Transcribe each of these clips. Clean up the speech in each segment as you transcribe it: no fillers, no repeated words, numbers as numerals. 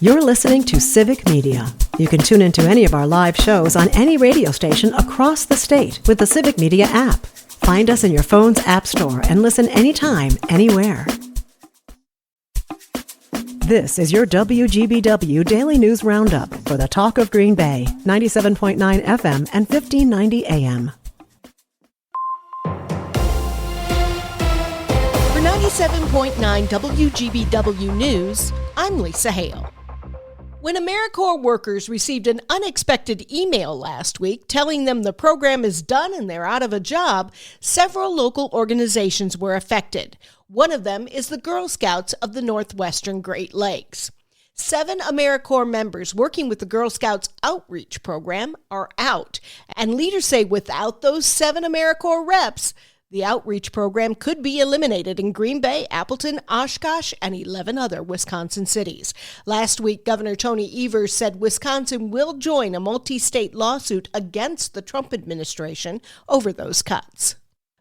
You're listening to Civic Media. You can tune into any of our live shows on any radio station across the state with the Civic Media app. Find us in your phone's app store and listen anytime, anywhere. This is your WGBW Daily News Roundup for the Talk of Green Bay, 97.9 FM and 1590 AM. For 97.9 WGBW News, I'm Lisa Hale. When AmeriCorps workers received an unexpected email last week telling them the program is done and they're out of a job, several local organizations were affected. One of them is the Girl Scouts of the Northwestern Great Lakes. 7 AmeriCorps members working with the Girl Scouts outreach program are out, and leaders say without those 7 AmeriCorps reps, the outreach program could be eliminated in Green Bay, Appleton, Oshkosh, and 11 other Wisconsin cities. Last week, Governor Tony Evers said Wisconsin will join a multi-state lawsuit against the Trump administration over those cuts.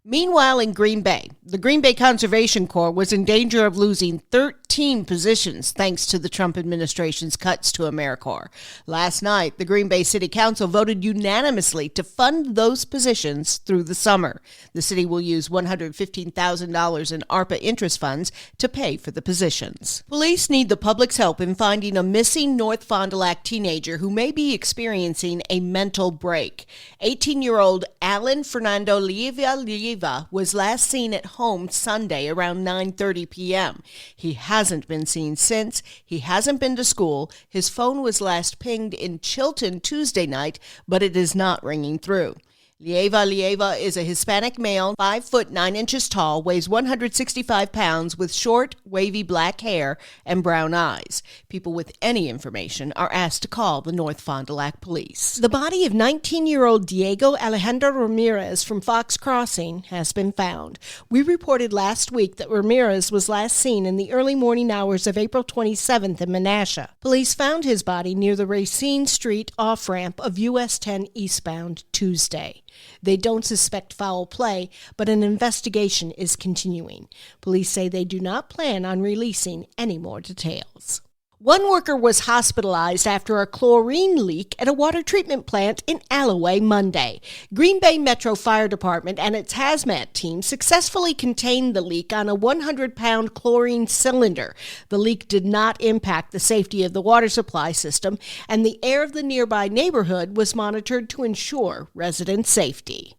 Meanwhile, in Green Bay, the Green Bay Conservation Corps was in danger of losing 13 positions thanks to the Trump administration's cuts to AmeriCorps. Last night, the Green Bay City Council voted unanimously to fund those positions through the summer. The city will use $115,000 in ARPA interest funds to pay for the positions. Police need the public's help in finding a missing North Fond du Lac teenager who may be experiencing a mental break. 18-year-old Alan Fernando Lieva was last seen at home Sunday around 9:30 p.m. He hasn't been seen since. He hasn't been to school. His phone was last pinged in Chilton Tuesday night, but it is not ringing through. Lieva is a Hispanic male, 5 foot 9 inches tall, weighs 165 pounds, with short, wavy black hair and brown eyes. People with any information are asked to call the North Fond du Lac police. The body of 19-year-old Diego Alejandro Ramirez from Fox Crossing has been found. We reported last week that Ramirez was last seen in the early morning hours of April 27th in Menasha. Police found his body near the Racine Street off-ramp of US 10 eastbound Tuesday. They don't suspect foul play, but an investigation is continuing. Police say they do not plan on releasing any more details. One worker was hospitalized after a chlorine leak at a water treatment plant in Alloway Monday. Green Bay Metro Fire Department and its hazmat team successfully contained the leak on a 100-pound chlorine cylinder. The leak did not impact the safety of the water supply system, and the air of the nearby neighborhood was monitored to ensure resident safety.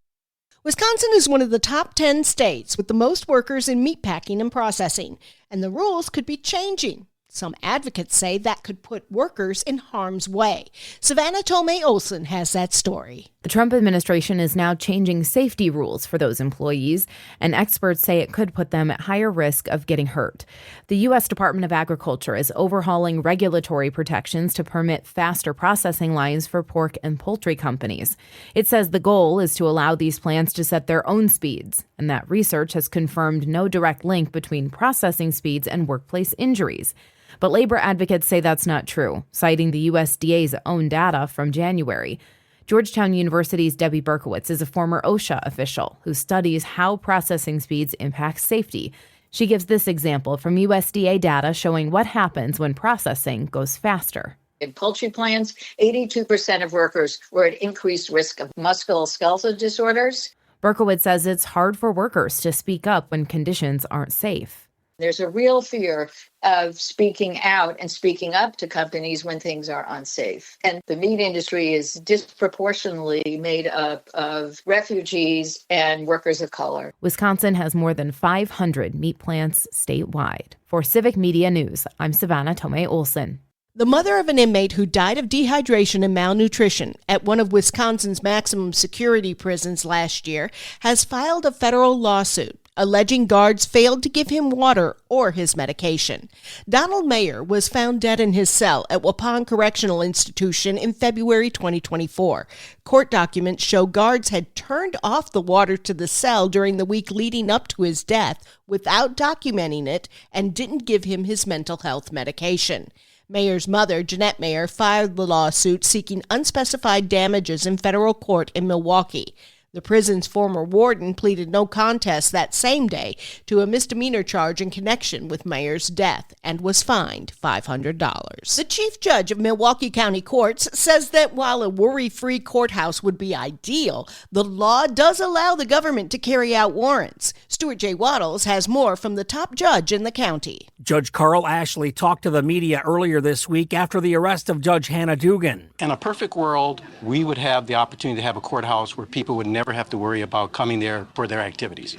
Wisconsin is one of the top 10 states with the most workers in meatpacking and processing, and the rules could be changing. Some advocates say that could put workers in harm's way. Savannah Tomei-Olson has that story. The Trump administration is now changing safety rules for those employees, and experts say it could put them at higher risk of getting hurt. The U.S. Department of Agriculture is overhauling regulatory protections to permit faster processing lines for pork and poultry companies. It says the goal is to allow these plants to set their own speeds, and that research has confirmed no direct link between processing speeds and workplace injuries. But labor advocates say that's not true, citing the USDA's own data from January. Georgetown University's Debbie Berkowitz is a former OSHA official who studies how processing speeds impact safety. She gives this example from USDA data showing what happens when processing goes faster. In poultry plants, 82% of workers were at increased risk of musculoskeletal disorders. Berkowitz says it's hard for workers to speak up when conditions aren't safe. There's a real fear of speaking out and speaking up to companies when things are unsafe. And the meat industry is disproportionately made up of refugees and workers of color. Wisconsin has more than 500 meat plants statewide. For Civic Media News, I'm Savannah Tomei-Olson. The mother of an inmate who died of dehydration and malnutrition at one of Wisconsin's maximum security prisons last year has filed a federal lawsuit alleging guards failed to give him water or his medication. Donald Mayer was found dead in his cell at Waupun Correctional Institution in February 2024. Court documents show guards had turned off the water to the cell during the week leading up to his death without documenting it and didn't give him his mental health medication. Mayer's mother, Jeanette Mayer, filed the lawsuit seeking unspecified damages in federal court in Milwaukee. The prison's former warden pleaded no contest that same day to a misdemeanor charge in connection with Mayer's death and was fined $500. The chief judge of Milwaukee County Courts says that while a worry-free courthouse would be ideal, the law does allow the government to carry out warrants. Stuart J. Waddles has more from the top judge in the county. Judge Carl Ashley talked to the media earlier this week after the arrest of Judge Hannah Dugan. In a perfect world, we would have the opportunity to have a courthouse where people would never have to worry about coming there for their activities.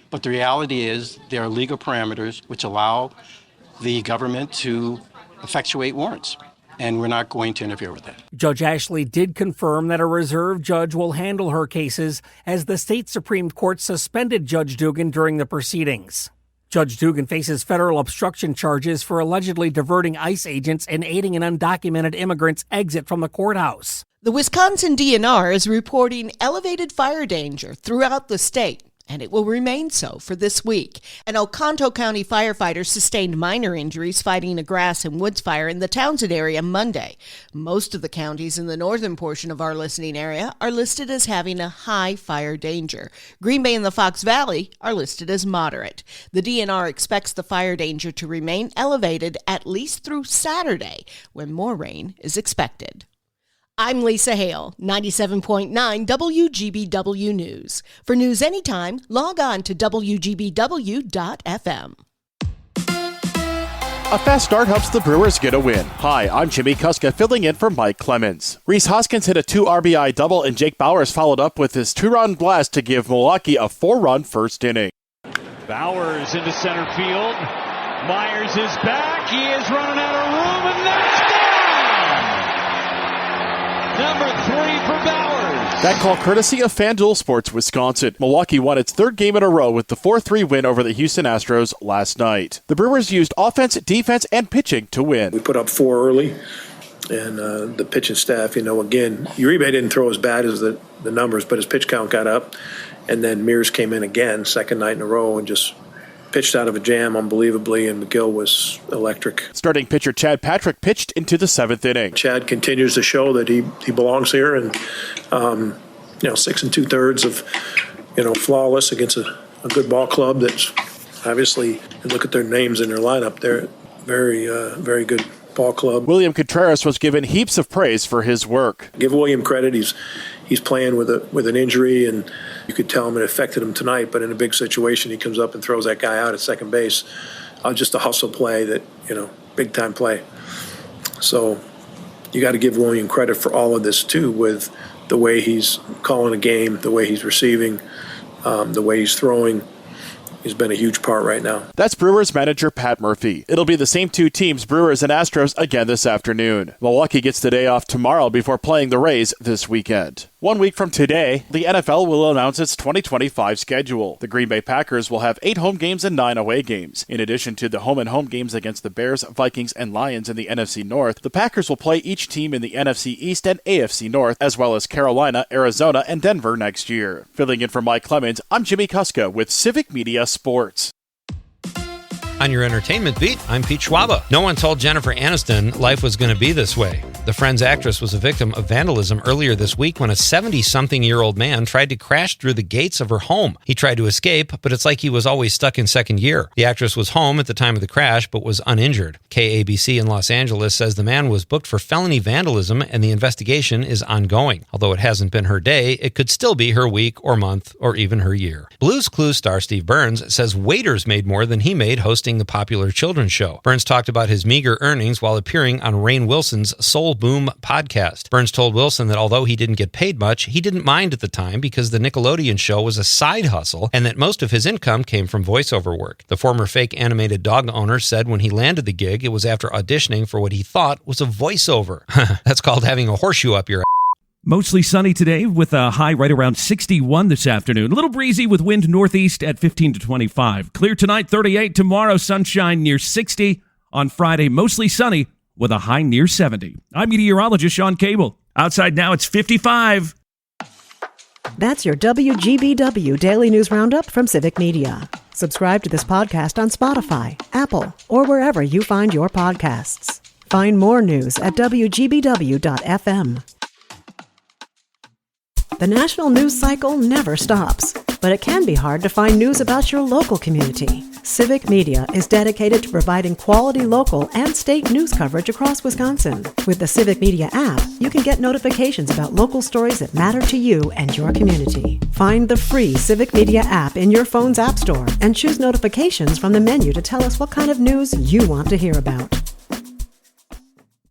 But the reality is there are legal parameters which allow the government to effectuate warrants, and we're not going to interfere with that. Judge Ashley did confirm that a reserve judge will handle her cases as the state Supreme Court suspended Judge Dugan during the proceedings. Judge Dugan faces federal obstruction charges for allegedly diverting ICE agents and aiding an undocumented immigrant's exit from the courthouse. The Wisconsin DNR is reporting elevated fire danger throughout the state, and it will remain so for this week. An Oconto County firefighter sustained minor injuries fighting a grass and woods fire in the Townsend area Monday. Most of the counties in the northern portion of our listening area are listed as having a high fire danger. Green Bay and the Fox Valley are listed as moderate. The DNR expects the fire danger to remain elevated at least through Saturday, when more rain is expected. I'm Lisa Hale, 97.9 WGBW News. For news anytime, log on to WGBW.FM. A fast start helps the Brewers get a win. Hi, I'm Jimmy Kuska filling in for Mike Clemens. Rhys Hoskins hit a 2 RBI double and Jake Bauers followed up with his 2-run blast to give Milwaukee a 4-run first inning. Bauers into center field. Myers is back. He is running out of room and that's down! Number 3 for Bauers. That call courtesy of FanDuel Sports Wisconsin. Milwaukee won its third game in a row with the 4-3 win over the Houston Astros last night. The Brewers used offense, defense, and pitching to win. We put up 4 early, and the pitching staff, again, Uribe didn't throw as bad as the numbers, but his pitch count got up. And then Mears came in again, second night in a row, and just pitched out of a jam unbelievably, and McGill was electric. Starting pitcher Chad Patrick pitched into the 7th inning. Chad continues to show that he belongs here, and 6 2/3 of flawless against a good ball club that's obviously, and look at their names in their lineup, they're very good ball club. William Contreras was given heaps of praise for his work. Give William credit. He's playing with an injury, and you could tell him it affected him tonight, but in a big situation, he comes up and throws that guy out at second base. Just a hustle play that, big time play. So you got to give William credit for all of this too, with the way he's calling a game, the way he's receiving, the way he's throwing. He's been a huge part right now. That's Brewers manager Pat Murphy. It'll be the same 2 teams, Brewers and Astros, again this afternoon. Milwaukee gets the day off tomorrow before playing the Rays this weekend. 1 week from today, the NFL will announce its 2025 schedule. The Green Bay Packers will have 8 home games and 9 away games. In addition to the home games against the Bears, Vikings, and Lions in the NFC North, the Packers will play each team in the NFC East and AFC North, as well as Carolina, Arizona, and Denver next year. Filling in for Mike Clemens, I'm Jimmy Kuska with Civic Media Sports. On your entertainment beat, I'm Pete Schwaba. No one told Jennifer Aniston life was going to be this way. The Friends actress was a victim of vandalism earlier this week when a 70-something-year-old man tried to crash through the gates of her home. He tried to escape, but it's like he was always stuck in second gear. The actress was home at the time of the crash, but was uninjured. KABC in Los Angeles says the man was booked for felony vandalism and the investigation is ongoing. Although it hasn't been her day, it could still be her week or month or even her year. Blue's Clues star Steve Burns says waiters made more than he made hosting the popular children's show. Burns talked about his meager earnings while appearing on Rainn Wilson's Soul Boom podcast. Burns told Wilson that although he didn't get paid much, he didn't mind at the time because the Nickelodeon show was a side hustle and that most of his income came from voiceover work. The former fake animated dog owner said when he landed the gig, it was after auditioning for what he thought was a voiceover. That's called having a horseshoe up your ass. Mostly sunny today with a high right around 61 this afternoon. A little breezy with wind northeast at 15 to 25. Clear tonight, 38. Tomorrow, sunshine near 60. On Friday, mostly sunny with a high near 70. I'm meteorologist Sean Cable. Outside now, it's 55. That's your WGBW Daily News Roundup from Civic Media. Subscribe to this podcast on Spotify, Apple, or wherever you find your podcasts. Find more news at WGBW.FM. The national news cycle never stops, but it can be hard to find news about your local community. Civic Media is dedicated to providing quality local and state news coverage across Wisconsin. With the Civic Media app, you can get notifications about local stories that matter to you and your community. Find the free Civic Media app in your phone's app store and choose notifications from the menu to tell us what kind of news you want to hear about.